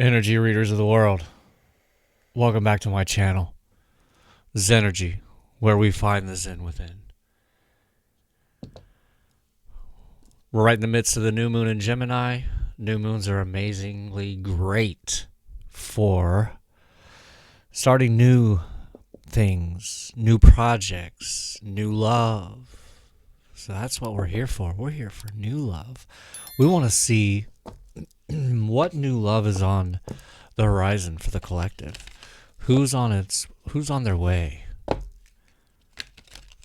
Energy readers of the world, welcome back to my channel, Zenergy, where we find the Zen within. We're right in the midst of the new moon in Gemini. New moons are amazingly great for starting new things, new projects, new love. So that's what we're here for. We're here for new love. We want to see what new love is on the horizon for the collective. Who's on their way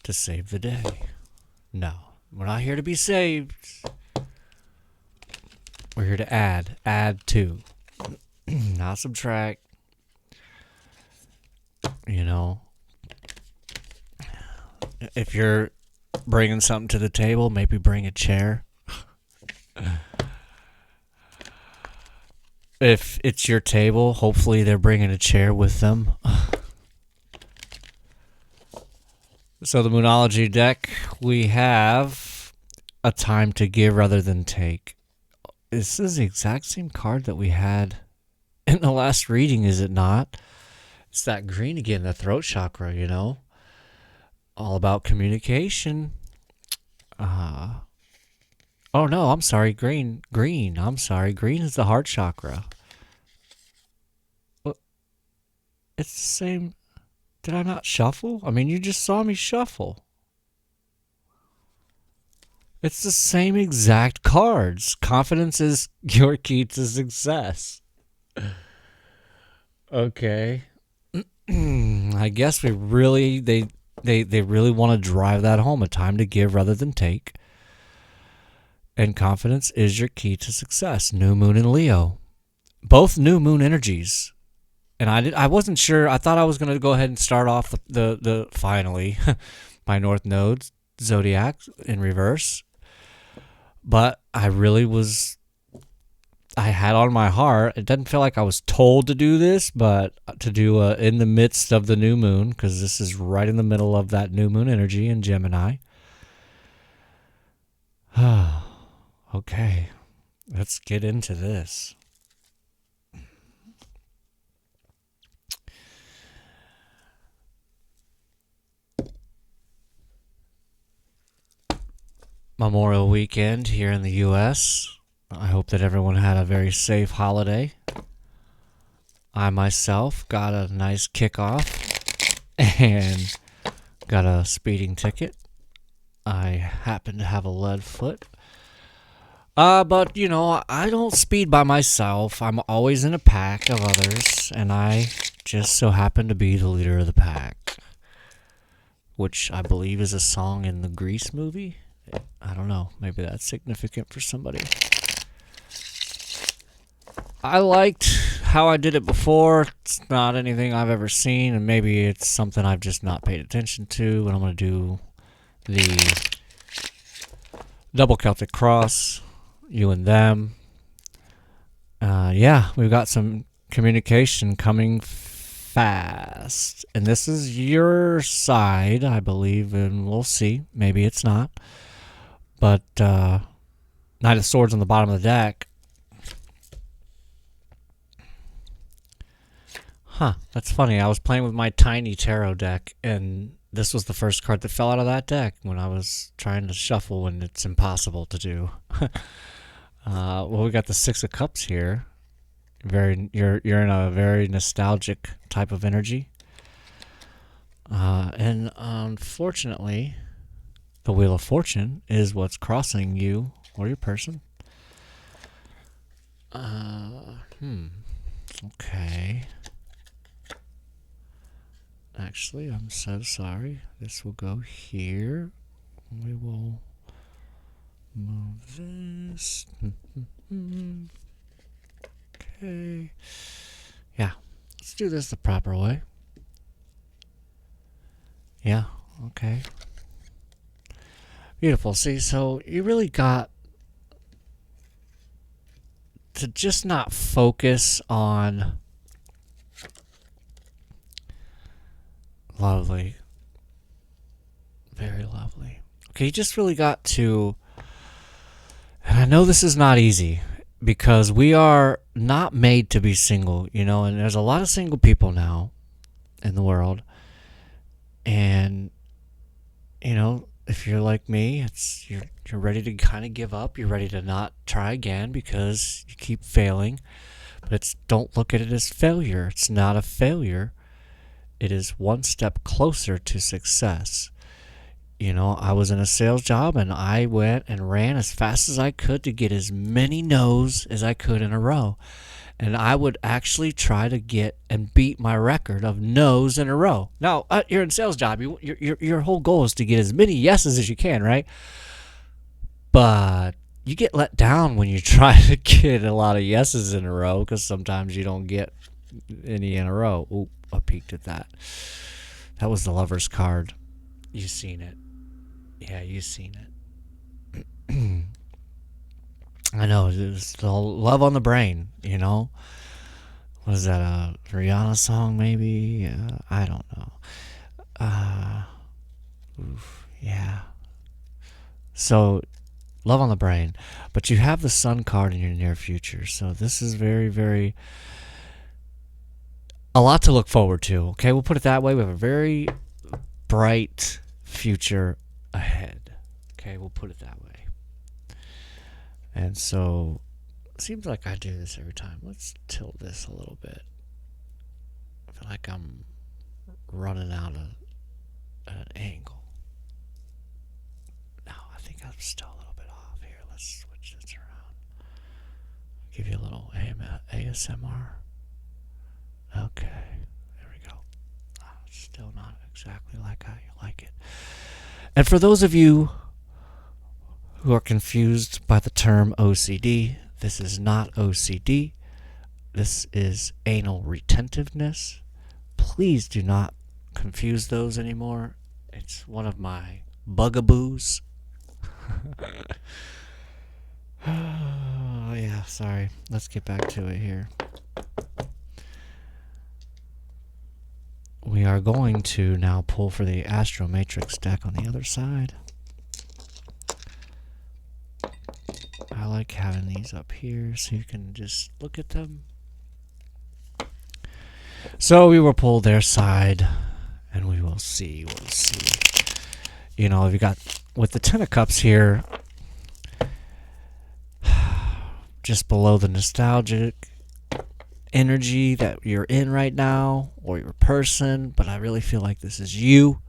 to save the day? No, we're not here to be saved. We're here to add to, not subtract. You know, if you're bringing something to the table, maybe bring a chair. If it's your table, hopefully they're bringing a chair with them. So the Moonology deck, we have a time to give rather than take. This is the exact same card that we had in the last reading, is it not? It's that green again, the throat chakra, you know? All about communication. Oh no, I'm sorry, green. I'm sorry, green is the heart chakra. What? It's the same. Did I not shuffle? I mean, you just saw me shuffle. It's the same exact cards. Confidence is your key to success. Okay. I guess they really want to drive that home. A time to give rather than take. And confidence is your key to success. New moon in Leo. Both new moon energies. And I wasn't sure. I thought I was going to go ahead and start off the finally my north node zodiac in reverse. But I really was, I had on my heart, it doesn't feel like I was told to do this, but to do in the midst of the new moon, because this is right in the middle of that new moon energy in Gemini. Okay, let's get into this. Memorial weekend here in the U.S. I hope that everyone had a very safe holiday. I myself got a nice kickoff and got a speeding ticket. I happen to have a lead foot. But, you know, I don't speed by myself. I'm always in a pack of others, and I just so happen to be the leader of the pack, which I believe is a song in the Grease movie. I don't know. Maybe that's significant for somebody. I liked how I did it before. It's not anything I've ever seen, and maybe it's something I've just not paid attention to, but I'm going to do the double Celtic cross, you and them. Yeah, we've got some communication coming fast. And this is your side, I believe, and we'll see. Maybe it's not. But Knight of Swords on the bottom of the deck. Huh, that's funny. I was playing with my tiny tarot deck, and this was the first card that fell out of that deck when I was trying to shuffle, and it's impossible to do. Well, we got the Six of Cups here. You're in a very nostalgic type of energy. And unfortunately, the Wheel of Fortune is what's crossing you or your person. Okay. Actually, I'm so sorry. This will go here. We will move this. Okay. Yeah. Let's do this the proper way. Yeah. Okay. Beautiful. See, so you really got to just not focus on lovely. Very lovely. Okay, you just really got to, and I know this is not easy. because we are not made to be single, and there's a lot of single people now in the world. And, if you're like me, you're ready to kind of give up. You're ready to not try again because you keep failing. But don't look at it as failure. It's not a failure. It is one step closer to success. I was in a sales job and I went and ran as fast as I could to get as many no's as I could in a row. And I would actually try to get and beat my record of no's in a row. Now, you're in a sales job. Your whole goal is to get as many yeses as you can, right? But you get let down when you try to get a lot of yeses in a row because sometimes you don't get any in a row. Ooh, I peeked at that. That was the Lover's card. You've seen it. Yeah, you've seen it. I know, it's the love on the brain, What is that, a Rihanna song maybe? I don't know. Yeah. So, love on the brain. But you have the Sun card in your near future. So this is very, very... a lot to look forward to. Okay, we'll put it that way. We have a very bright future ahead. Okay, we'll put it that way. And so, it seems like I do this every time. Let's tilt this a little bit. I feel like I'm running out of an angle. No, I think I'm still a little bit off here. Let's switch this around. Give you a little ASMR. Okay, there we go. Still not exactly like how you like it. And for those of you who are confused by the term OCD, this is not OCD. This is anal retentiveness. Please do not confuse those anymore. It's one of my bugaboos. Oh, yeah, sorry. Let's get back to it here. We are going to now pull for the Astromatrix deck on the other side. I like having these up here so you can just look at them. So we will pull their side and we will see. We'll see. You got with the Ten of Cups here, just below the nostalgic energy that you're in right now, or your person, but I really feel like this is you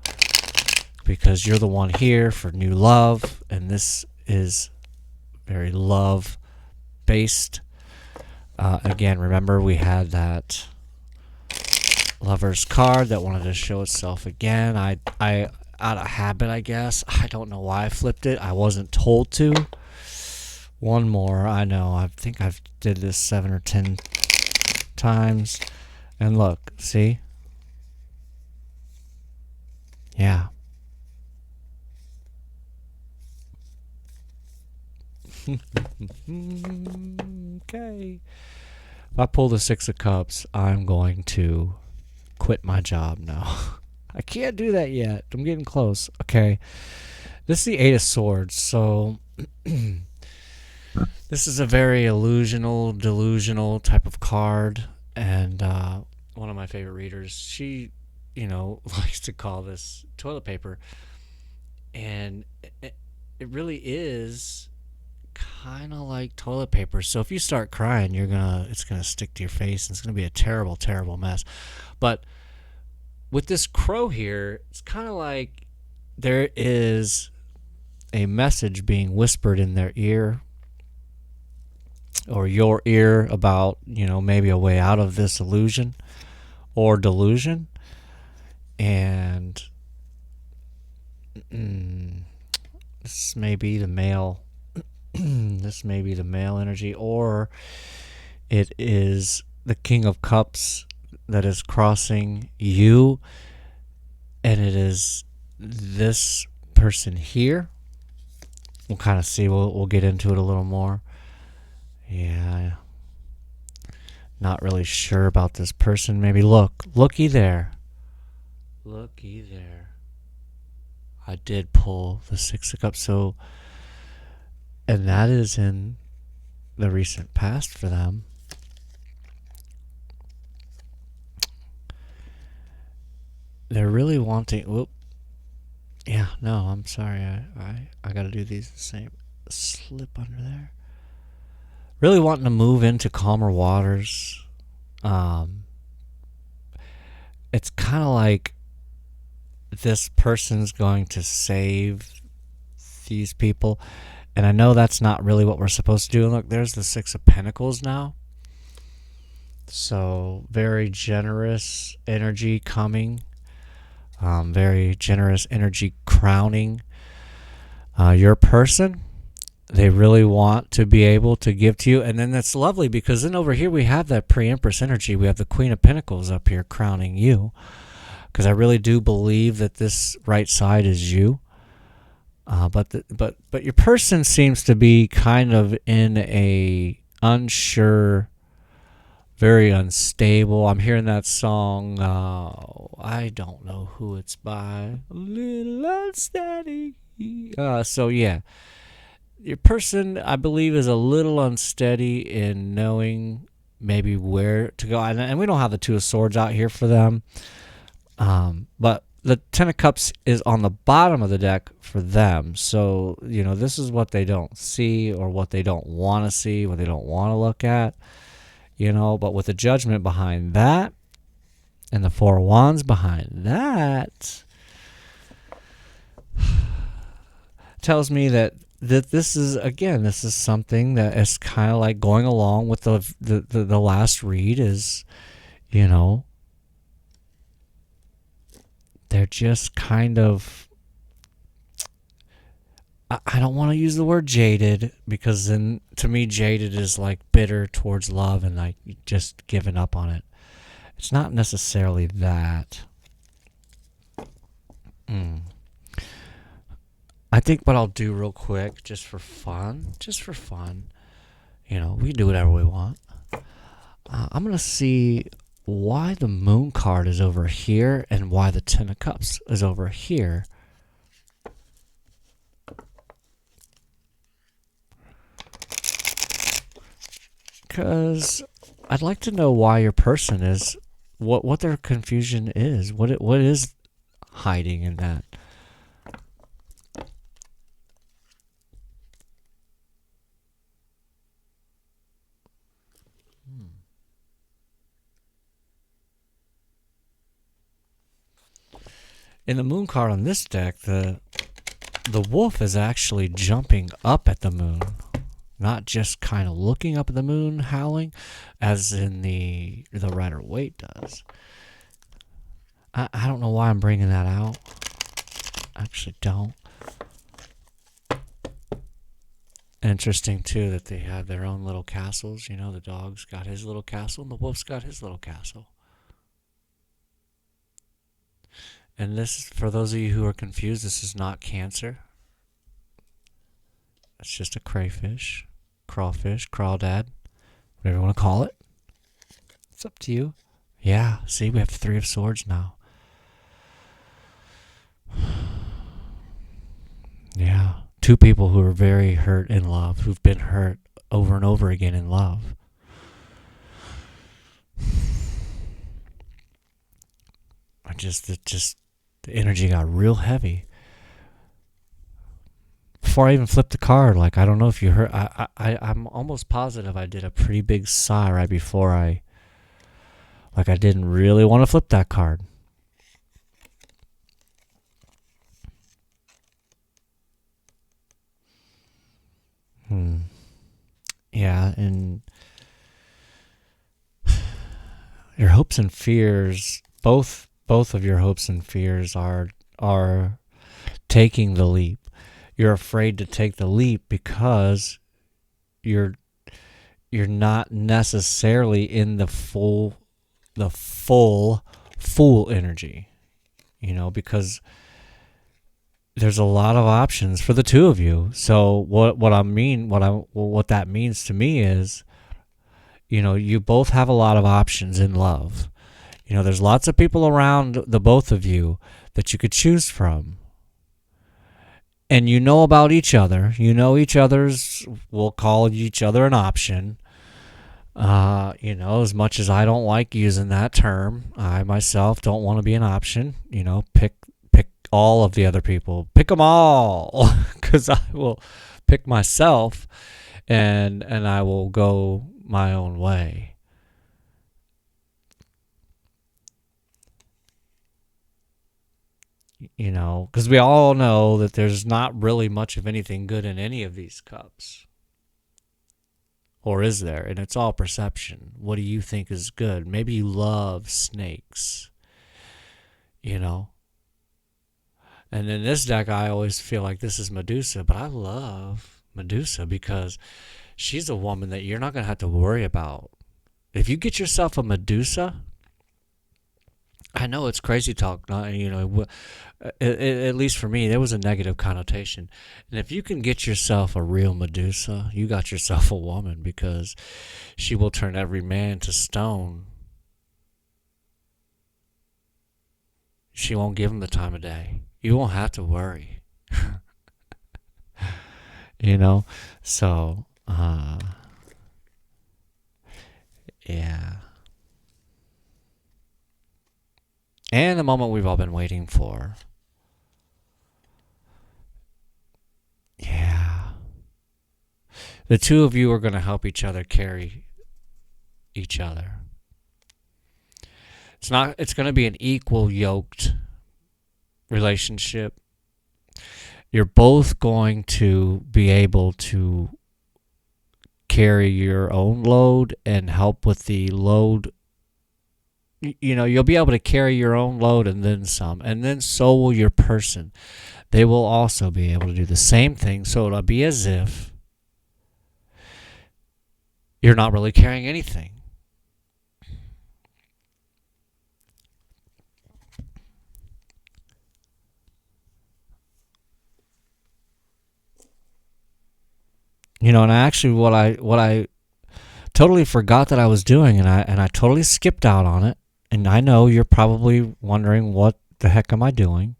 because you're the one here for new love, and this is very love based. Again, remember we had that Lover's card that wanted to show itself again. I out of habit, I guess. I don't know why I flipped it. I wasn't told to. One more. I know. I think I've did this 7 or 10 times. And look, see? Yeah. Okay. If I pull the Six of Cups, I'm going to quit my job now. I can't do that yet. I'm getting close. Okay. This is the Eight of Swords. So this is a very delusional type of card. And one of my favorite readers, she, likes to call this toilet paper. And it really is kind of like toilet paper. So if you start crying, it's gonna stick to your face, and it's gonna be a terrible, terrible mess. But with this crow here, it's kind of like there is a message being whispered in their ear, or your ear, about maybe a way out of this illusion or delusion. And this may be the male. This may be the male energy, or it is the King of Cups that is crossing you, and it is this person here. We'll kind of see. We'll get into it a little more. Yeah, not really sure about this person. Maybe looky there. Looky there. I did pull the Six of Cups, and that is in the recent past for them. They're really wanting. Whoop. Yeah, no, I'm sorry. I got to do these the same. Slip under there. Really wanting to move into calmer waters. It's kind of like this person's going to save these people. And I know that's not really what we're supposed to do. And look, there's the Six of Pentacles now. So very generous energy coming. Very generous energy crowning your person. They really want to be able to give to you. And then that's lovely because then over here we have that pre-empress energy. We have the Queen of Pentacles up here crowning you. Because I really do believe that this right side is you. But your person seems to be kind of in a unsure, very unstable. I'm hearing that song. I don't know who it's by. A little unsteady. So yeah. Your person, I believe, is a little unsteady in knowing maybe where to go. And we don't have the Two of Swords out here for them. But the Ten of Cups is on the bottom of the deck for them. So, this is what they don't see or what they don't want to see, what they don't want to look at. But with the Judgment behind that and the Four of Wands behind that, tells me that this is something that is kind of like going along with the last read is, they're just kind of, I don't want to use the word jaded because then to me jaded is like bitter towards love and like just giving up on it. It's not necessarily that. I think what I'll do real quick, just for fun, we can do whatever we want. I'm going to see why the Moon card is over here and why the Ten of Cups is over here. Because I'd like to know why your person is, what their confusion is, what is hiding in that. In the Moon card on this deck, the wolf is actually jumping up at the moon, not just kind of looking up at the moon, howling, as in the Rider-Waite does. I don't know why I'm bringing that out. I actually don't. Interesting, too, that they have their own little castles. The dog's got his little castle and the wolf's got his little castle. And this, for those of you who are confused, this is not Cancer. It's just a crayfish, crawfish, crawdad, whatever you want to call it. It's up to you. Yeah, see, we have Three of Swords now. Yeah, two people who are very hurt in love, who've been hurt over and over again in love. The energy got real heavy. Before I even flipped the card, like, I don't know if you heard, I'm almost positive I did a pretty big sigh right before I didn't really want to flip that card. Yeah, and your hopes and fears, both of your hopes and fears are taking the leap. You're afraid to take the leap because you're not necessarily in the full fool energy, because there's a lot of options for the two of you. So what that means to me is, you both have a lot of options in love. There's lots of people around the both of you that you could choose from. and you know about each other. You know each other's, we'll call each other an option. As much as I don't like using that term, I myself don't want to be an option. Pick all of the other people. Pick them all, because I will pick myself, and I will go my own way. Because we all know that there's not really much of anything good in any of these cups. Or is there? And it's all perception. What do you think is good? Maybe you love snakes. And in this deck, I always feel like this is Medusa, but I love Medusa because she's a woman that you're not going to have to worry about. If you get yourself a Medusa, I know it's crazy talk, at least for me, there was a negative connotation. And if you can get yourself a real Medusa, you got yourself a woman, because she will turn every man to stone. She won't give him the time of day. You won't have to worry. So, yeah. And the moment we've all been waiting for. Yeah. The two of you are going to help each other carry each other. It's going to be an equal yoked relationship. You're both going to be able to carry your own load and help with the load. You'll be able to carry your own load and then some, and then so will your person. They will also be able to do the same thing, so it'll be as if you're not really carrying anything. And actually what I totally forgot that I was doing, and I totally skipped out on it. And I know you're probably wondering, what the heck am I doing?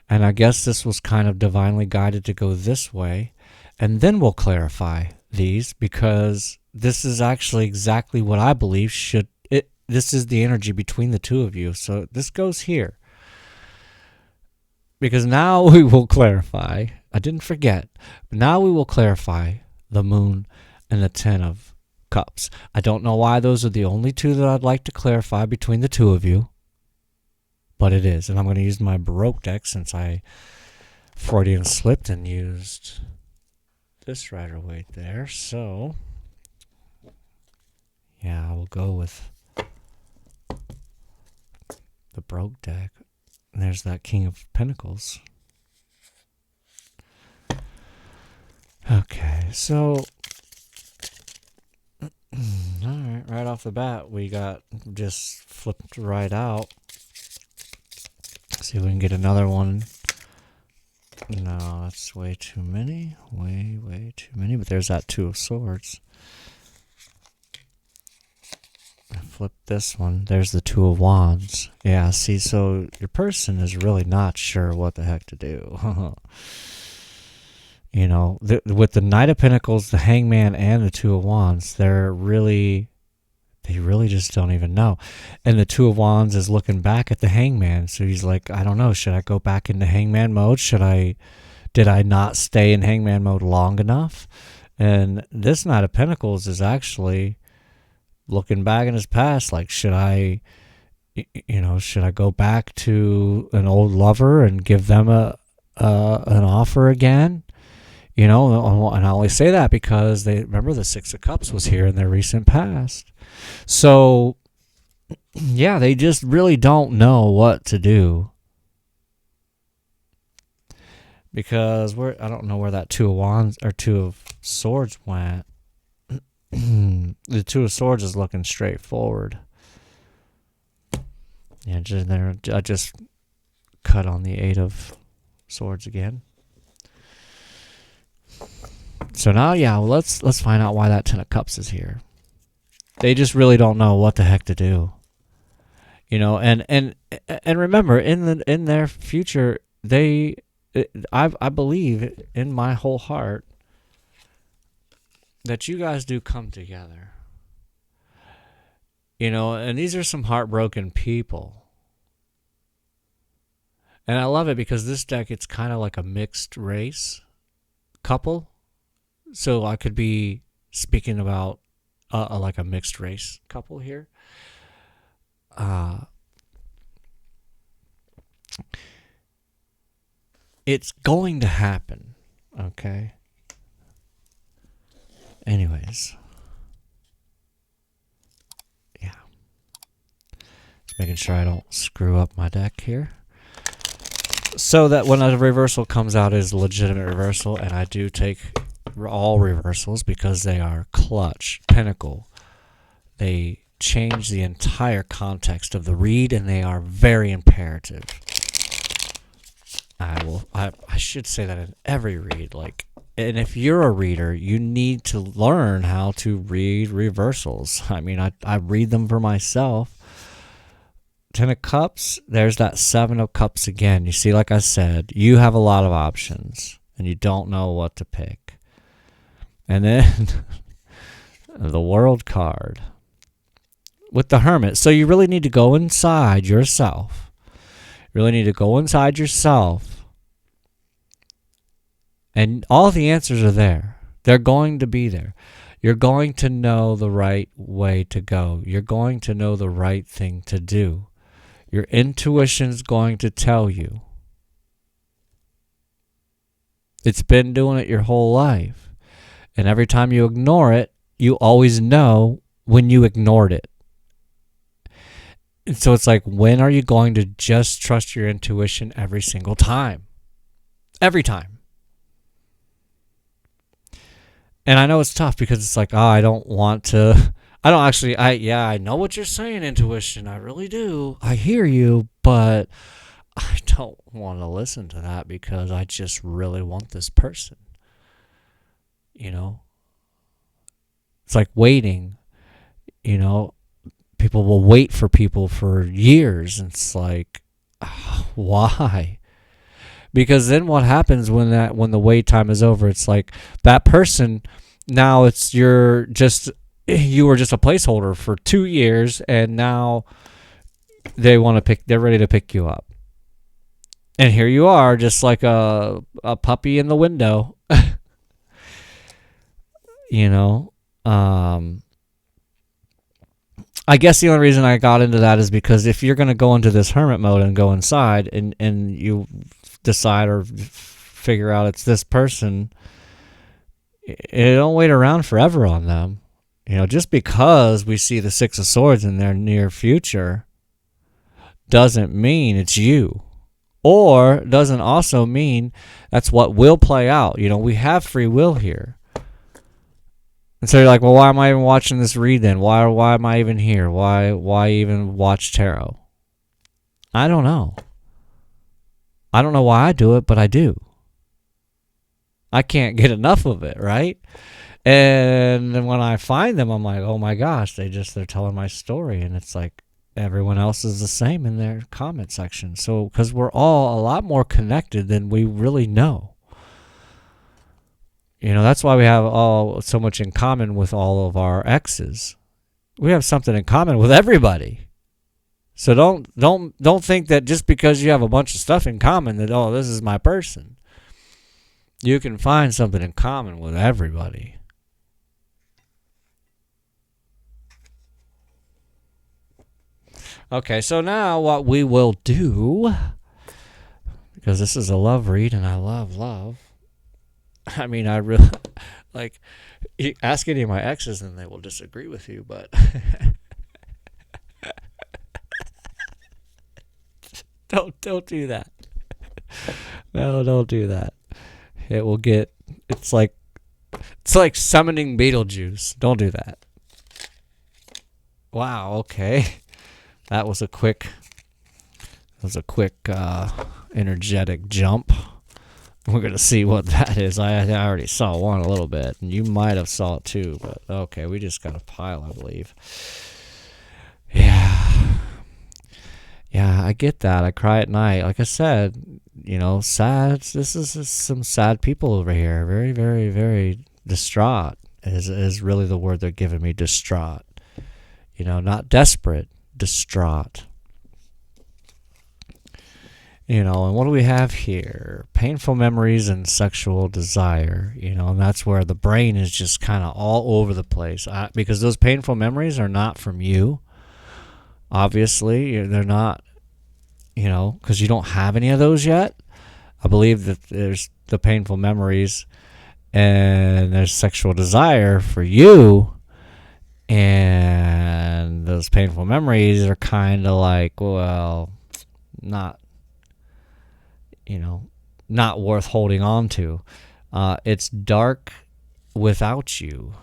And I guess this was kind of divinely guided to go this way. And then we'll clarify these, because this is actually exactly what I believe this is the energy between the two of you. So this goes here. Because now we will clarify. I didn't forget. Now we will clarify the moon and the 10 of Cups. I don't know why those are the only two that I'd like to clarify between the two of you, but it is. And I'm going to use my Baroque deck, since I Freudian slipped and used this Rider-Waite there. So, yeah, I will go with the Baroque deck. And there's that King of Pentacles. Okay, so all right off the bat, we got just flipped right out. See if we can get another one. No, that's way too many. Way too many. But there's that Two of Swords. I flipped this one. There's the Two of Wands. Yeah, see, so your person is really not sure what the heck to do. With the Knight of Pentacles, the Hangman, and the Two of Wands, they really just don't even know. And the Two of Wands is looking back at the Hangman. So he's like, I don't know. Should I go back into Hangman mode? Did I not stay in Hangman mode long enough? And this Knight of Pentacles is actually looking back in his past. Like, should I go back to an old lover and give them an offer again? And I only say that because remember the Six of Cups was here in their recent past. So, yeah, they just really don't know what to do. Because I don't know where that Two of Wands or Two of Swords went. The Two of Swords is looking straight forward. Yeah, I just cut on the Eight of Swords again. So now, yeah, let's find out why that Ten of Cups is here. They just really don't know what the heck to do. And remember, in their future, they I believe in my whole heart that you guys do come together. You know, and these are some heartbroken people. And I love it because this deck, it's kind of like a mixed race couple. So I could be speaking about like a mixed race couple here. It's going to happen, okay? Anyways. Yeah. Just making sure I don't screw up my deck here. So that when a reversal comes out is a legitimate reversal, and I do take all reversals because they are clutch, pinnacle. They change the entire context of the read, and they are very imperative. I should say that in every read. Like, and if you're a reader, you need to learn how to read reversals. I mean, I read them for myself. 10 of Cups, there's that 7 of Cups again. You see, like I said, you have a lot of options, and you don't know what to pick. And then the World card with the Hermit. So you really need to go inside yourself. You really need to go inside yourself. And all the answers are there. They're going to be there. You're going to know the right way to go. You're going to know the right thing to do. Your intuition's going to tell you. It's been doing it your whole life. And every time you ignore it, you always know when you ignored it. And so it's like, when are you going to just trust your intuition every single time? Every time. And I know it's tough because it's like, I don't want to... I know what you're saying, intuition. I really do. I hear you, but I don't want to listen to that because I just really want this person. You know? It's like waiting. You know? People will wait for people for years. And it's like, why? Because then what happens when the wait time is over? It's like that person, now you were just a placeholder for 2 years, and now they're ready to pick you up. And here you are, just like a puppy in the window. You know? I guess the only reason I got into that is because if you're going to go into this hermit mode and go inside and you decide or figure out it's this person, don't wait around forever on them. You know, just because we see the 6 of Swords in their near future doesn't mean it's you. Or doesn't also mean that's what will play out. You know, we have free will here. And so you're like, well, why am I even watching this read then? Why am I even here? Why even watch tarot? I don't know. I don't know why I do it, but I do. I can't get enough of it, right? And then when I find them, I'm like, oh my gosh, they're telling my story. And it's like everyone else is the same in their comment section. So, because we're all a lot more connected than we really know. You know, that's why we have so much in common with all of our exes. We have something in common with everybody. So don't think that just because you have a bunch of stuff in common that, this is my person. You can find something in common with everybody. Okay, so now what we will do, because this is a love read and I love. I mean, I really, like, you ask any of my exes and they will disagree with you, but don't do that. No, don't do that. It will it's like summoning Beetlejuice. Don't do that. Wow, okay. That was a quick energetic jump. We're going to see what that is. I already saw one a little bit, and you might have saw it too, but okay, we just got a pile, I believe. Yeah, I get that. I cry at night. Like I said, sad. This is some sad people over here. Very, very, very distraught is really the word they're giving me. Distraught. Not desperate, distraught. And what do we have here? Painful memories and sexual desire, and that's where the brain is just kind of all over the place. Because those painful memories are not from you. Obviously, they're not, because you don't have any of those yet. I believe that there's the painful memories and there's sexual desire for you. And those painful memories are kind of like, well, not worth holding on to. It's dark without you.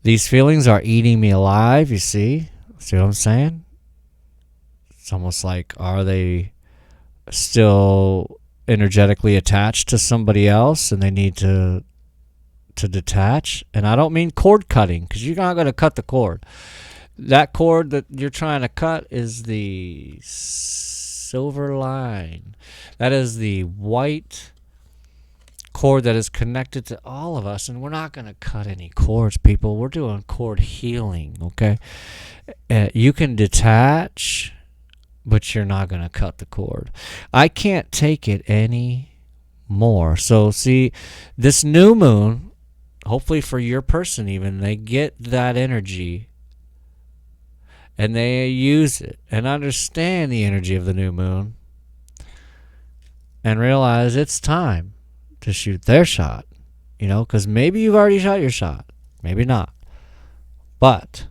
These feelings are eating me alive, you see? See what I'm saying? It's almost like, are they still energetically attached to somebody else and they need to detach? And I don't mean cord cutting, because you're not going to cut the cord. That cord that you're trying to cut is the silver line. That is the white cord that is connected to all of us, and we're not going to cut any cords, people. We're doing cord healing, okay? You can detach, but you're not going to cut the cord. I can't take it any more. So see, this new moon, hopefully for your person even, they get that energy and they use it and understand the energy of the new moon and realize it's time to shoot their shot, because maybe you've already shot your shot, maybe not, but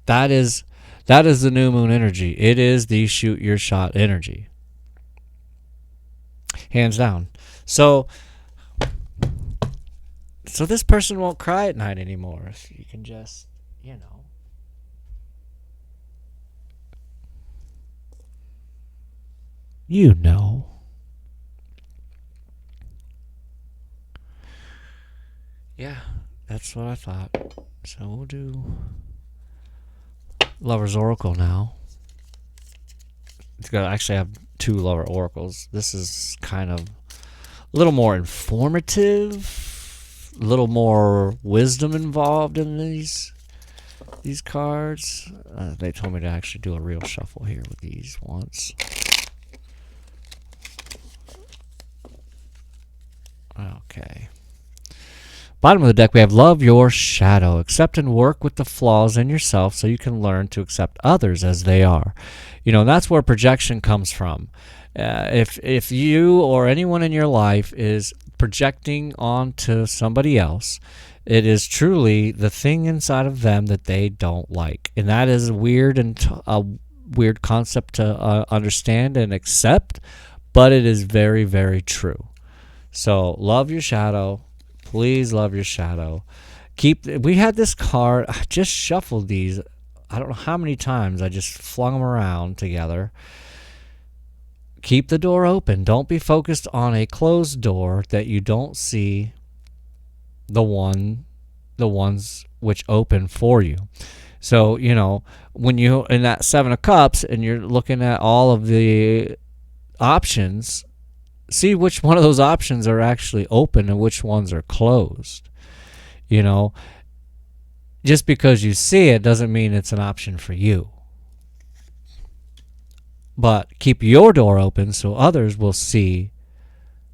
that is the new moon energy. It is the shoot your shot energy, hands down. So this person won't cry at night anymore if you can just, Yeah, that's what I thought. So we'll do Lover's Oracle now. It's got actually have 2 Lover Oracles. This is kind of a little more informative, a little more wisdom involved in these cards. They told me to actually do a real shuffle here with these once. Okay. Bottom of the deck, we have love your shadow. Accept and work with the flaws in yourself so you can learn to accept others as they are. That's where projection comes from. If you or anyone in your life is projecting onto somebody else, it is truly the thing inside of them that they don't like. And that is weird and a weird concept to understand and accept, but it is very, very true. So love your shadow. Please love your shadow. We had this card. I just shuffled these. I don't know how many times. I just flung them around together. Keep the door open. Don't be focused on a closed door that you don't see the ones which open for you. So, when you're in that 7 of Cups and you're looking at all of the options, see which one of those options are actually open and which ones are closed. Just because you see it doesn't mean it's an option for you. But keep your door open so others will see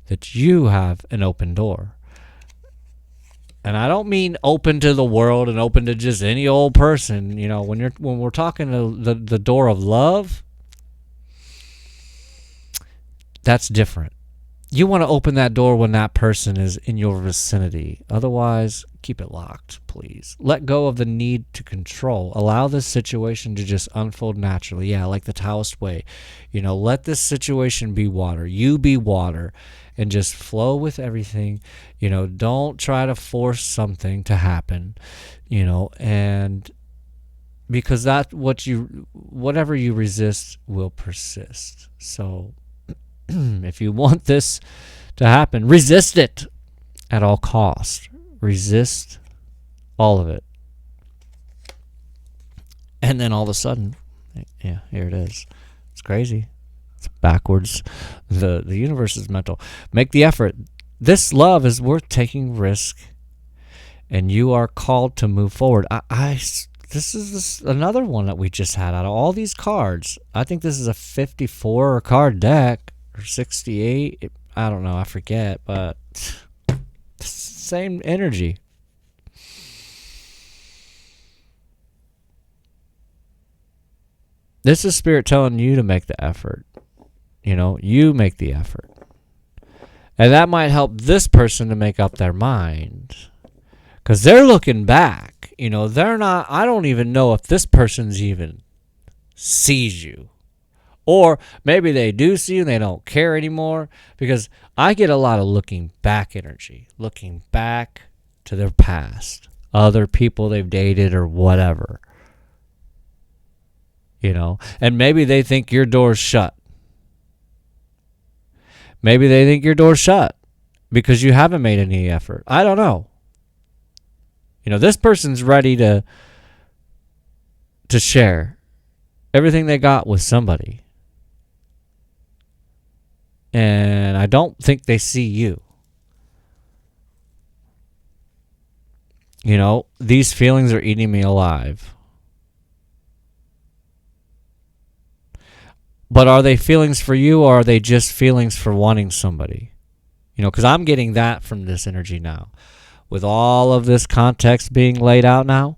that you have an open door. And I don't mean open to the world and open to just any old person. When we're talking to the door of love, that's different. You want to open that door when that person is in your vicinity. Otherwise, keep it locked, please. Let go of the need to control. Allow this situation to just unfold naturally. Yeah, like the Taoist way. Let this situation be water. You be water and just flow with everything. Don't try to force something to happen, and because whatever you resist will persist. So if you want this to happen, resist it at all costs. Resist all of it. And then all of a sudden, yeah, here it is. It's crazy. It's backwards. The universe is mental. Make the effort. This love is worth taking risk, and you are called to move forward. This is another one that we just had out of all these cards. I think this is a 54 card deck or 68. I don't know. I forget, but same energy. This is Spirit telling you to make the effort. You make the effort. And that might help this person to make up their mind. Because they're looking back. They're not, I don't even know if this person's even sees you. Or maybe they do see you and they don't care anymore. Because I get a lot of looking back energy. Looking back to their past. Other people they've dated or whatever. And maybe they think your door's shut. Maybe they think your door's shut because you haven't made any effort. I don't know. This person's ready to share everything they got with somebody. And I don't think they see you. These feelings are eating me alive. But are they feelings for you, or are they just feelings for wanting somebody? Because I'm getting that from this energy now. With all of this context being laid out now,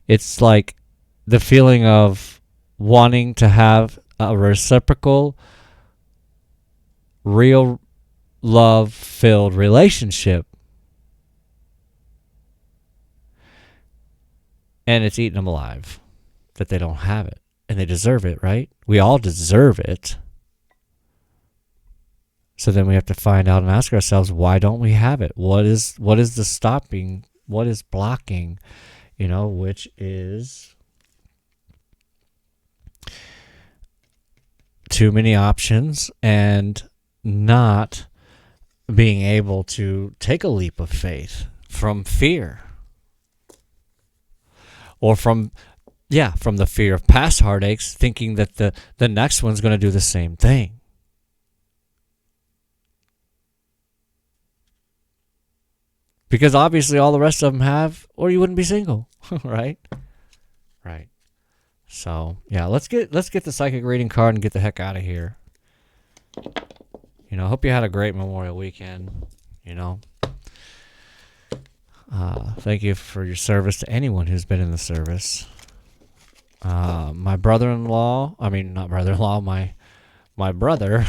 it's like the feeling of wanting to have a reciprocal, real, love-filled relationship. And it's eating them alive that they don't have it. And they deserve it, right? We all deserve it. So then we have to find out and ask ourselves, why don't we have it? What is the stopping? What is blocking? Which is too many options and not being able to take a leap of faith from fear. Or from the fear of past heartaches, thinking that the next one's going to do the same thing. Because obviously all the rest of them have, or you wouldn't be single, right? Right. So, yeah, let's get the psychic reading card and get the heck out of here. Hope you had a great Memorial weekend, Thank you for your service to anyone who's been in the service. My brother-in-law, not brother-in-law, my brother.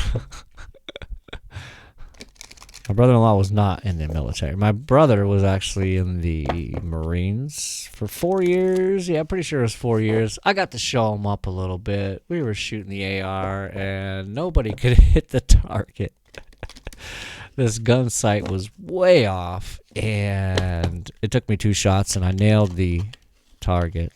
My brother-in-law was not in the military. My brother was actually in the Marines for 4 years. Yeah, I'm pretty sure it was 4 years. I got to show him up a little bit. We were shooting the AR, and nobody could hit the target. This gun sight was way off, and it took me 2 shots, and I nailed the target.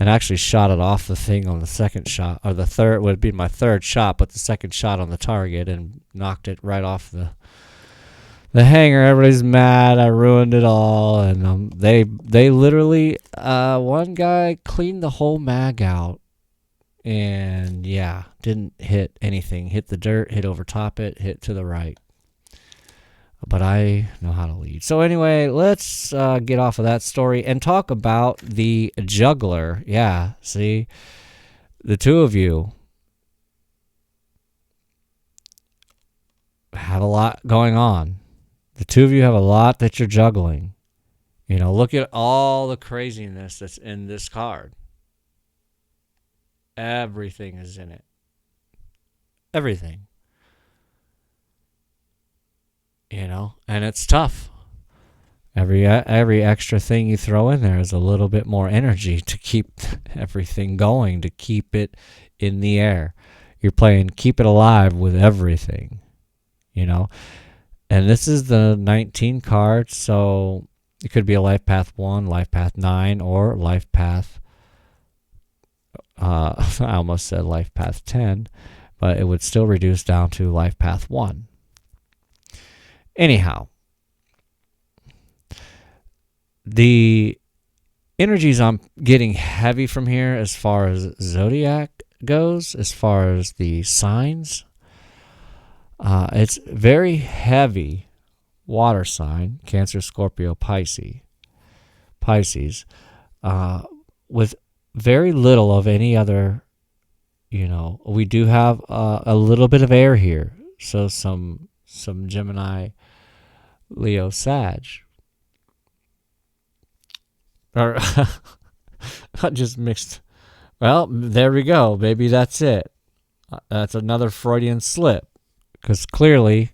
And actually shot it off the thing on the second shot, or the third would be my third shot, but the second shot on the target, and knocked it right off the hanger. Everybody's mad. I ruined it all, and they literally one guy cleaned the whole mag out, and yeah, didn't hit anything. Hit the dirt, hit over top it, hit to the right. But I know how to lead. So anyway, let's get off of that story and talk about the juggler. Yeah, see, the two of you have a lot going on. The two of you have a lot that you're juggling. Look at all the craziness that's in this card. Everything is in it. Everything. And it's tough. Every extra thing you throw in there is a little bit more energy to keep everything going, to keep it in the air. You're playing keep it alive with everything, And this is the 19 card, so it could be a life path 1, life path 9, or life path, I almost said life path 10, but it would still reduce down to life path 1. Anyhow, the energies I'm getting heavy from here as far as zodiac goes, as far as the signs, it's very heavy water sign, Cancer, Scorpio, Pisces, with very little of any other, we do have a little bit of air here. So some Gemini, Leo, Sag. Or I just mixed. Well, there we go. Maybe that's it. That's another Freudian slip. Because clearly,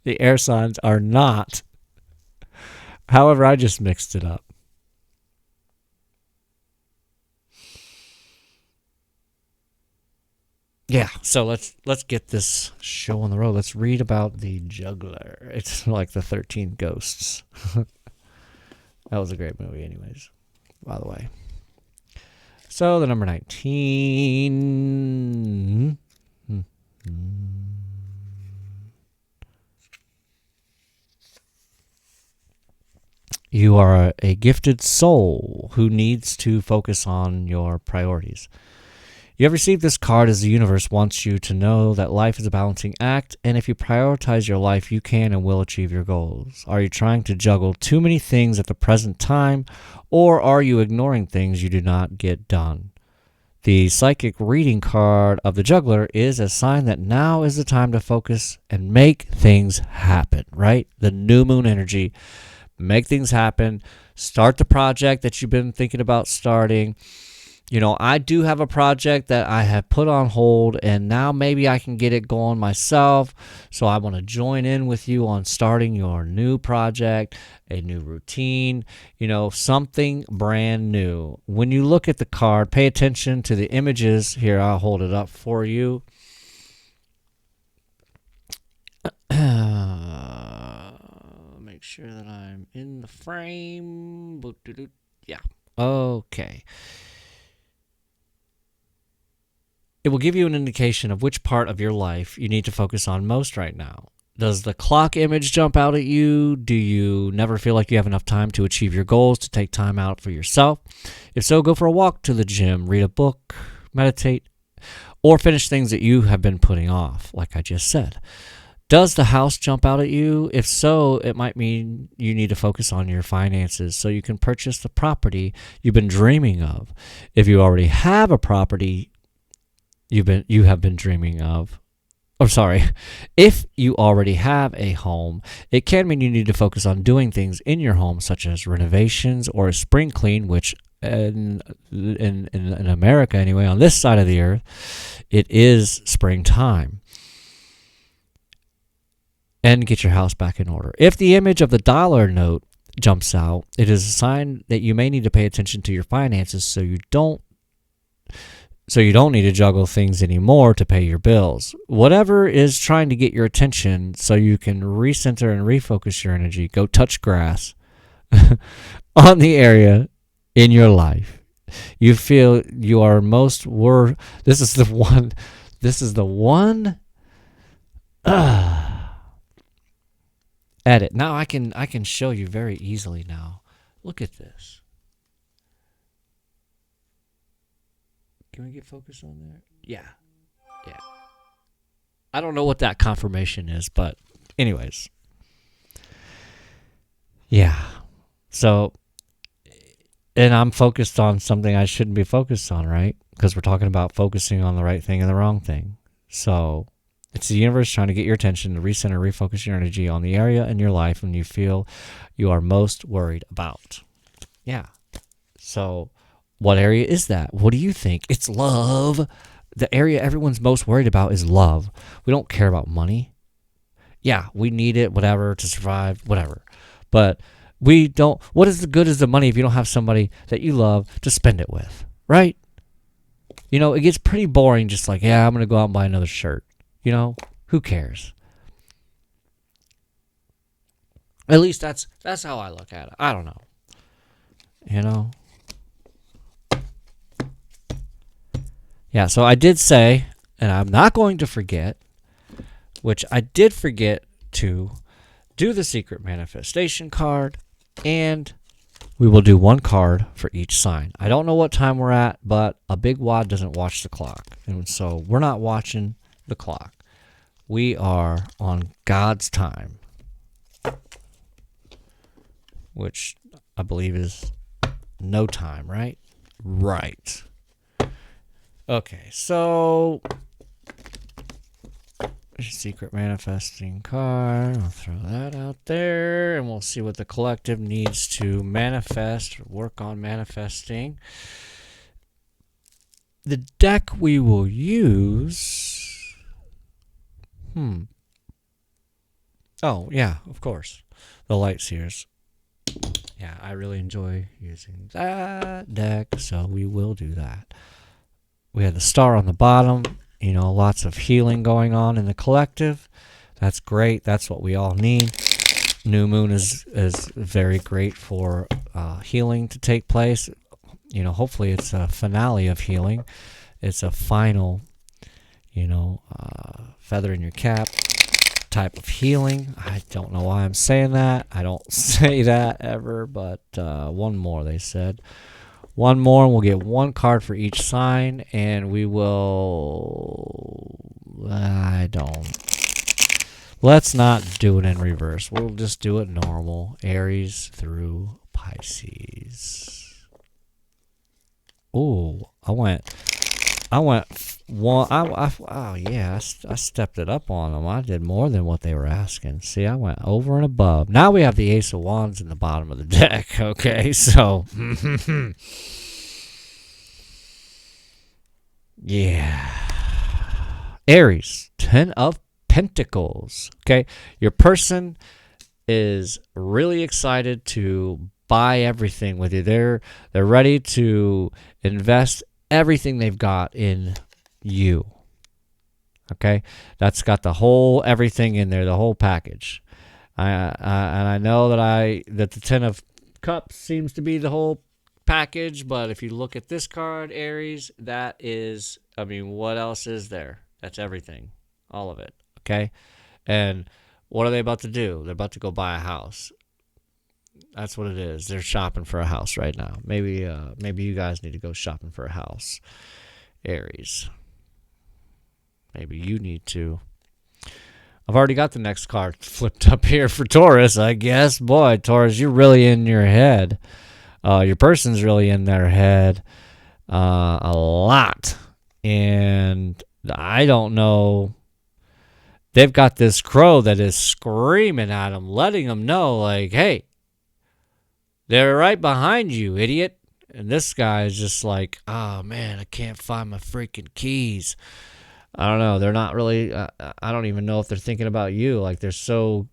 the air signs are not. However, I just mixed it up. Yeah, so let's get this show on the road. Let's read about the juggler. It's like the 13 Ghosts. That was a great movie anyways, by the way. So the number 19. You are a gifted soul who needs to focus on your priorities. You have received this card as the universe wants you to know that life is a balancing act, and if you prioritize your life, you can and will achieve your goals. Are you trying to juggle too many things at the present time, or are you ignoring things you do not get done? The psychic reading card of the juggler is a sign that now is the time to focus and make things happen, right? The new moon energy. Make things happen. Start the project that you've been thinking about starting. I do have a project that I have put on hold, and now maybe I can get it going myself. So I want to join in with you on starting your new project, a new routine, something brand new. When you look at the card, pay attention to the images. Here, I'll hold it up for you. Make sure that I'm in the frame. Yeah. Okay. It will give you an indication of which part of your life you need to focus on most right now. Does the clock image jump out at you? Do you never feel like you have enough time to achieve your goals, to take time out for yourself? If so, go for a walk to the gym, read a book, meditate, or finish things that you have been putting off, like I just said. Does the house jump out at you? If so, it might mean you need to focus on your finances so you can purchase the property you've been dreaming of. If you already have a property you have been dreaming of, if you already have a home, it can mean you need to focus on doing things in your home, such as renovations or a spring clean, which in America anyway, on this side of the earth, it is springtime. And get your house back in order. If the image of the dollar note jumps out, it is a sign that you may need to pay attention to your finances so you don't need to juggle things anymore to pay your bills. Whatever is trying to get your attention so you can recenter and refocus your energy, go touch grass on the area in your life you feel you are most This is the one edit. Now I can show you very easily now. Look at this. Can we get focus on there? Yeah. I don't know what that confirmation is, but anyways. Yeah. So, and I'm focused on something I shouldn't be focused on, right? Because we're talking about focusing on the right thing and the wrong thing. So, it's the universe trying to get your attention to recenter, refocus your energy on the area in your life when you feel you are most worried about. Yeah. So, what area is that? What do you think? It's love. The area everyone's most worried about is love. We don't care about money. Yeah, we need it, whatever, to survive, whatever. But we don't. What is the good of the money if you don't have somebody that you love to spend it with, right? It gets pretty boring just like, yeah, I'm going to go out and buy another shirt. Who cares? At least that's how I look at it. I don't know. Yeah, so I did say, and I'm not going to forget, which I did forget to do the secret manifestation card and We will do one card for each sign. I don't know what time we're at, but a big wad doesn't watch the clock. And so we're not watching the clock. We are on God's time, which I believe is no time, right? Right. Okay, so secret manifesting card. I'll throw that out there, and we'll see what the collective needs to manifest, work on manifesting. The deck we will use. Oh, yeah, of course. The Light Seers. Yeah, I really enjoy using that deck, so we will do that. We have the star on the bottom. You know, lots of healing going on in the collective. That's great. That's what we all need. New moon is very great for healing to take place. You know, hopefully it's a finale of healing. It's a final, feather in your cap type of healing. I don't know why I'm saying that. I don't say that ever, but one more, they said. One more, and we'll get one card for each sign, and we will... Let's not do it in reverse. We'll just do it normal. Aries through Pisces. Oh, I went one. Oh yeah, I stepped it up on them. I did more than what they were asking. See, I went over and above. Now we have the Ace of Wands in the bottom of the deck. Okay, so yeah, Aries, 10 of Pentacles. Okay, your person is really excited to buy everything with you. They're ready to invest everything they've got in you. Okay, that's got the whole everything in there, the whole package. And I know that the 10 of Cups seems to be the whole package, but if you look at this card, Aries, that is, I mean, what else is there? That's everything, all of it. Okay, and what are they about to do? They're about to go buy a house. That's what it is. They're shopping for a house right now. Maybe you guys need to go shopping for a house, Aries. Maybe you need to. I've already got the next card flipped up here for Taurus, I guess. Boy, Taurus, you're really in your head. Your person's really in their head a lot. And I don't know. They've got this crow that is screaming at them, letting them know, like, hey, they're right behind you, idiot. And this guy is just like, oh, man, I can't find my freaking keys. I don't know. They're not really, I don't even know if they're thinking about you. Like, they're so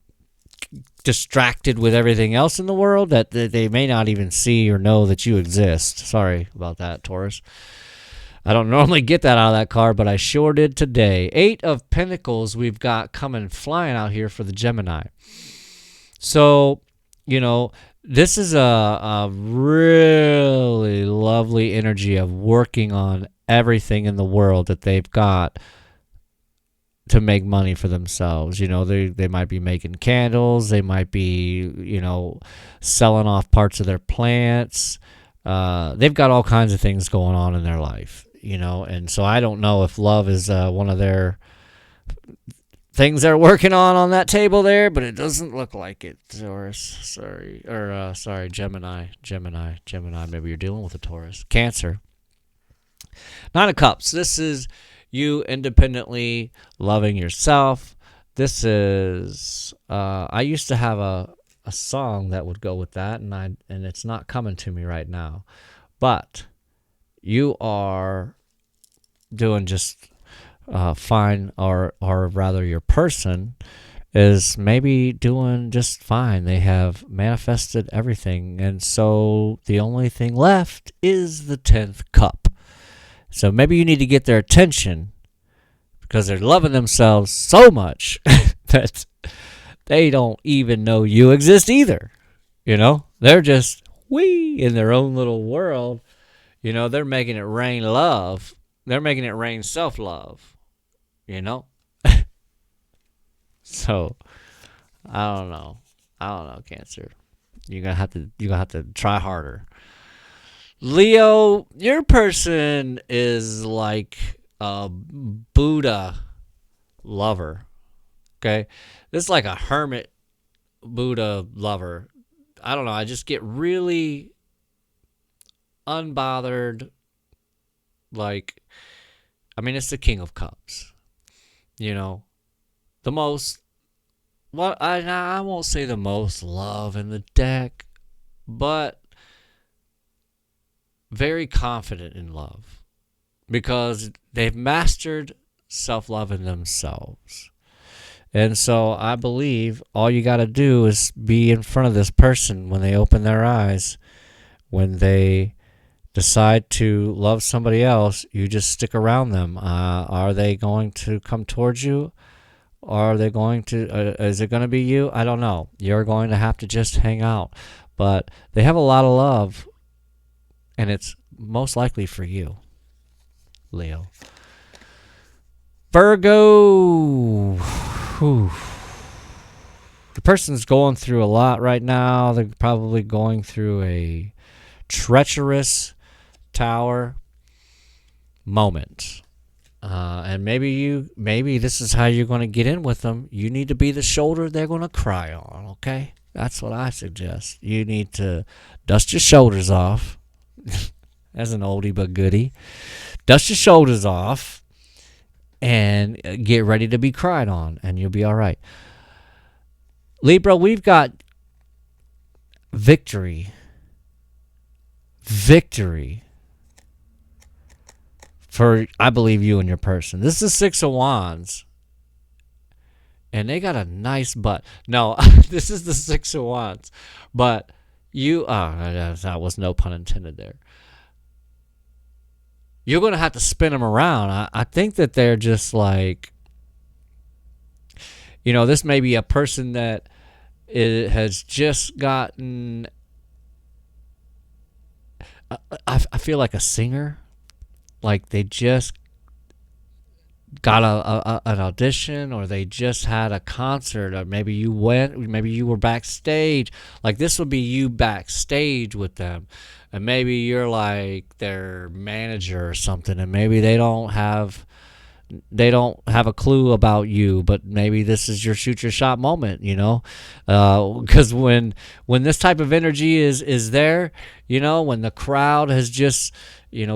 distracted with everything else in the world that they may not even see or know that you exist. Sorry about that, Taurus. I don't normally get that out of that card, but I sure did today. 8 of Pentacles we've got coming flying out here for the Gemini. So, this is a really lovely energy of working on everything in the world that they've got to make money for themselves. They might be making candles. They might be, selling off parts of their plants. They've got all kinds of things going on in their life, and so I don't know if love is one of their things they're working on that table there, but it doesn't look like it. Taurus, sorry. Sorry, Gemini. Maybe you're dealing with a Taurus. Cancer. 9 of Cups. This is you independently loving yourself. This is, I used to have a song that would go with that, and it's not coming to me right now. But you are doing just fine, or rather your person is maybe doing just fine. They have manifested everything, and so the only thing left is the 10th cup. So maybe you need to get their attention because they're loving themselves so much that they don't even know you exist either. They're just in their own little world. They're making it rain love. They're making it rain self-love, So, I don't know, Cancer. You're gonna have to try harder. Leo, your person is like a Buddha lover. Okay, this is like a hermit Buddha lover. I don't know. I just get really unbothered. Like, I mean, it's the King of Cups. You know, the most. Well, I won't say the most love in the deck, but very confident in love because they've mastered self-love in themselves. And so I believe all you got to do is be in front of this person when they open their eyes. When they decide to love somebody else, you just stick around them. Are they going to come towards you? Are they going to, is it going to be you? I don't know. You're going to have to just hang out. But they have a lot of love, and it's most likely for you, Leo. Virgo. Whew. The person's going through a lot right now. They're probably going through a treacherous tower moment. And maybe this is how you're going to get in with them. You need to be the shoulder they're going to cry on, okay? That's what I suggest. You need to dust your shoulders off. As an oldie but goodie. Dust your shoulders off and get ready to be cried on, and you'll be all right. Libra, we've got victory. Victory. For, I believe, you and your person. This is Six of Wands. And they got a nice butt. No, this is the Six of Wands. But you, that was no pun intended there. You're going to have to spin them around. I think that they're just like, this may be a person that has just gotten, I feel like a singer. Like they just got an audition, or they just had a concert, or maybe you were backstage. Like this would be you backstage with them, and maybe you're like their manager or something, and maybe they don't have a clue about you, but maybe this is your shoot your shot moment, because when this type of energy is there, when the crowd has just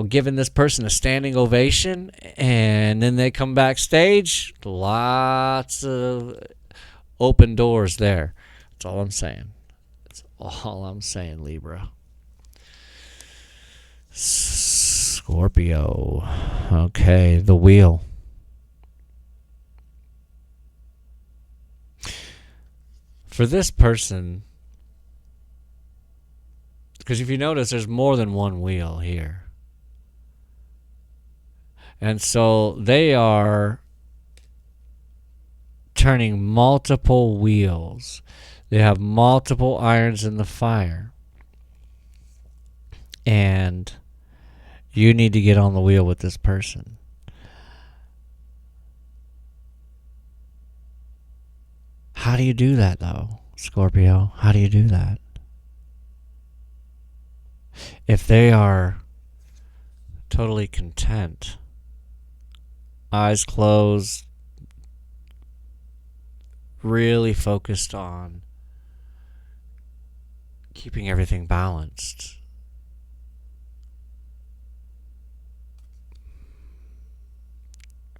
given this person a standing ovation, and then they come backstage, lots of open doors there. That's all I'm saying. That's all I'm saying, Libra. Scorpio. Okay, the wheel. For this person, because if you notice, there's more than one wheel here. And so they are turning multiple wheels. They have multiple irons in the fire. And you need to get on the wheel with this person. How do you do that, though, Scorpio? How do you do that? If they are totally content, eyes closed, really focused on keeping everything balanced,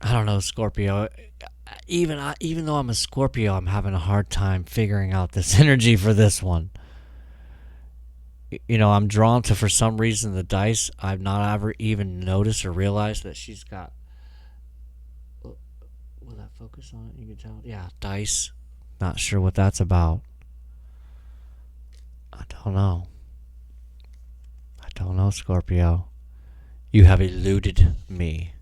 I don't know, Scorpio. Even though I'm a Scorpio, I'm having a hard time figuring out this energy for this one. I'm drawn to, for some reason, the dice. I've not ever even noticed or realized that she's got. Will that focus on it? You can tell. Yeah, dice. Not sure what that's about. I don't know. Scorpio. You have eluded me.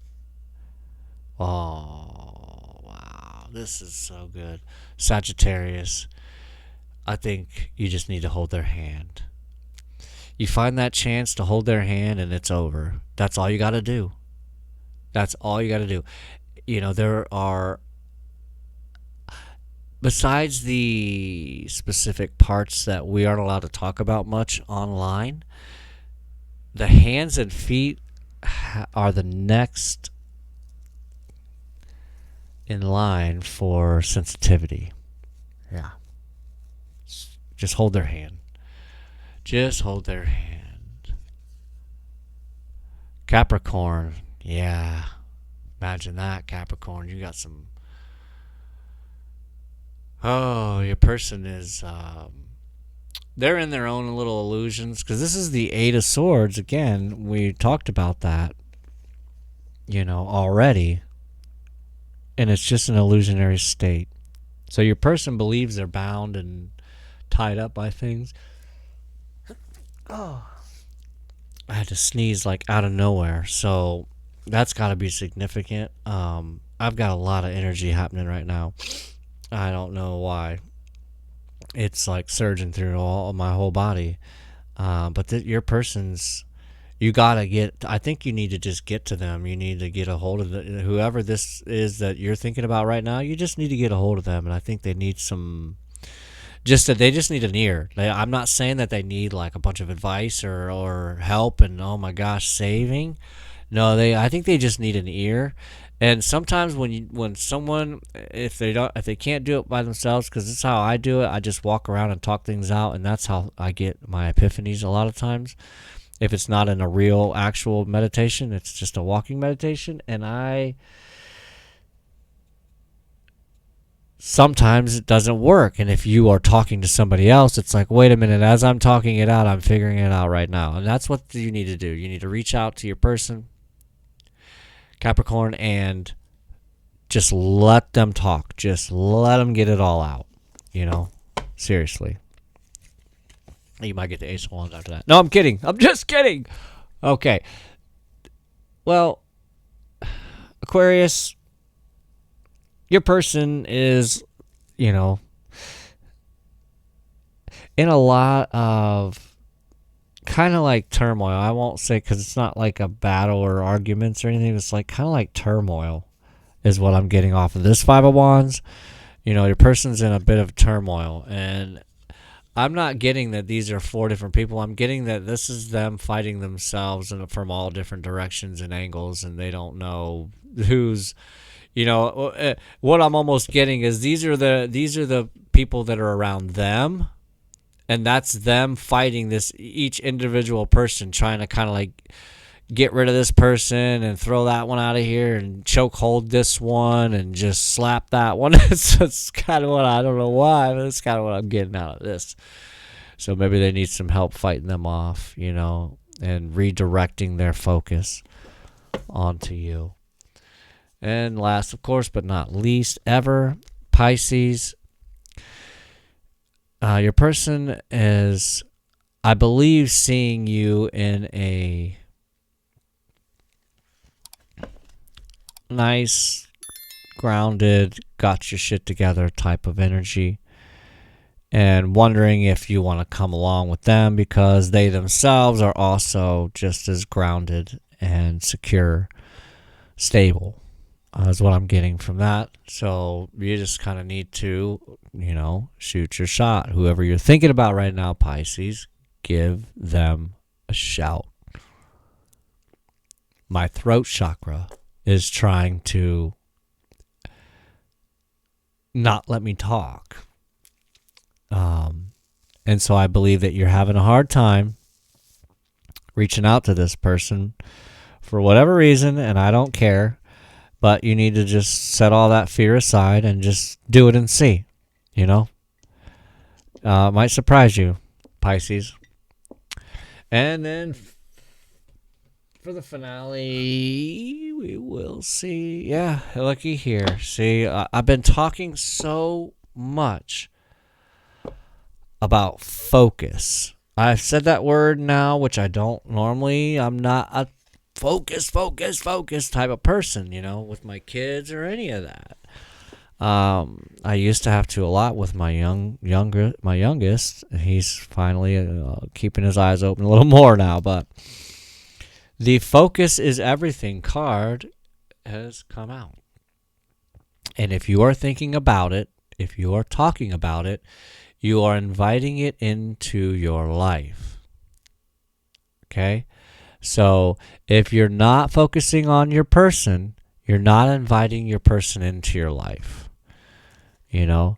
Oh, wow. This is so good. Sagittarius, I think you just need to hold their hand. You find that chance to hold their hand and it's over. That's all you got to do. There are besides the specific parts that we aren't allowed to talk about much online, the hands and feet are the next in line for sensitivity. Yeah. Just hold their hand. Just hold their hand. Capricorn. Yeah. Imagine that, Capricorn. You got some... Oh, your person is... they're in their own little illusions. Because this is the Eight of Swords. Again, we talked about that, already. And it's just an illusionary state. So your person believes they're bound and tied up by things. Oh. I had to sneeze like out of nowhere. So that's got to be significant. I've got a lot of energy happening right now. I don't know why. It's like surging through all of my whole body. But your person's... You gotta get... I think you need to just get to them. You need to get a hold of whoever this is that you're thinking about right now. You just need to get a hold of them, and I think they need some... They just need an ear. I'm not saying that they need like a bunch of advice or help and oh my gosh, saving. No, I think they just need an ear. And sometimes when someone, if they can't do it by themselves, because this is how I do it. I just walk around and talk things out, and that's how I get my epiphanies a lot of times. If it's not in a real actual meditation, it's just a walking meditation, and sometimes it doesn't work. And if you are talking to somebody else, it's like, wait a minute, as I'm talking it out, I'm figuring it out right now. And that's what you need to do. You need to reach out to your person, Capricorn, and just let them talk. Just let them get it all out. Seriously. You might get the Ace of Wands after that. No, I'm kidding. I'm just kidding. Okay. Well, Aquarius, your person is, in a lot of kind of like turmoil. I won't say, because it's not like a battle or arguments or anything. It's like kind of like turmoil is what I'm getting off of this Five of Wands. Your person's in a bit of turmoil, and I'm not getting that these are four different people. I'm getting that this is them fighting themselves from all different directions and angles, and they don't know who's... what I'm almost getting is these are the people that are around them, and that's them fighting each individual person, trying to kind of like get rid of this person and throw that one out of here and choke hold this one and just slap that one. It's kind of what... I don't know why, but it's kind of what I'm getting out of this. So maybe they need some help fighting them off, and redirecting their focus onto you. And last, of course, but not least ever, Pisces. Your person is, I believe, seeing you in a nice, grounded, got your shit together type of energy, and wondering if you want to come along with them because they themselves are also just as grounded and secure, stable, is what I'm getting from that. So you just kind of need to, shoot your shot. Whoever you're thinking about right now, Pisces, give them a shout. My throat chakra is trying to not let me talk. And so I believe that you're having a hard time reaching out to this person for whatever reason, and I don't care, but you need to just set all that fear aside and just do it and see, might surprise you, Pisces. And then for the finale, we will see. Yeah, looky here. See, I've been talking so much about focus. I've said that word now, which I don't normally. I'm not a focus type of person, with my kids or any of that. I used to have to a lot with my youngest. He's finally keeping his eyes open a little more now, but the focus is everything card has come out. And if you are thinking about it if you are talking about it, you are inviting it into your life. Okay? So if you're not focusing on your person, you're not inviting your person into your life. You know?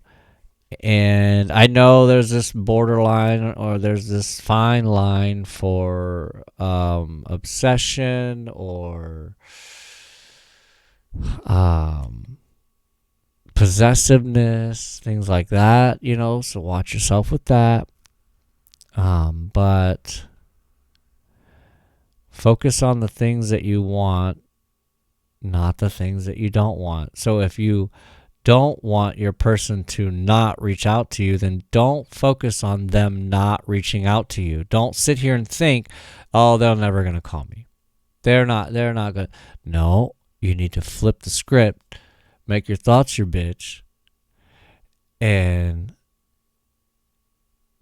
And I know there's this borderline, or there's this fine line for obsession or possessiveness, things like that, you know, so watch yourself with that. But focus on the things that you want, not the things that you don't want. So if you don't want your person to not reach out to you, then don't focus on them not reaching out to you. Don't sit here and think, oh, they're never going to call me. They're not going to. No, you need to flip the script, make your thoughts your bitch, and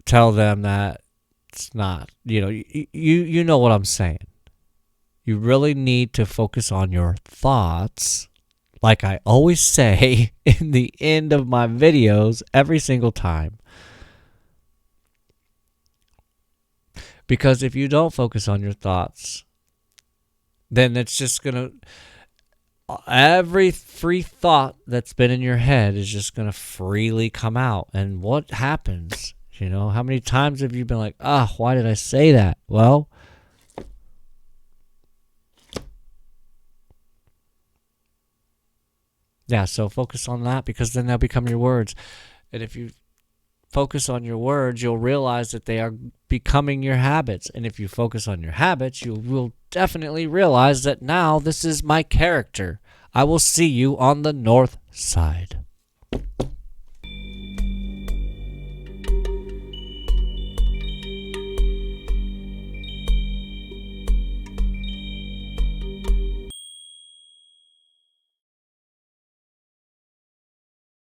tell them that it's not, you know, you know what I'm saying. You really need to focus on your thoughts, like I always say in the end of my videos every single time. Because if you don't focus on your thoughts, then it's just going to, every free thought that's been in your head is just going to freely come out. And what happens? You know, how many times have you been like, why did I say that? Well, yeah, so focus on that, because then they'll become your words. And if you focus on your words, you'll realize that they are becoming your habits. And if you focus on your habits, you will definitely realize that now this is my character. I will see you on the north side.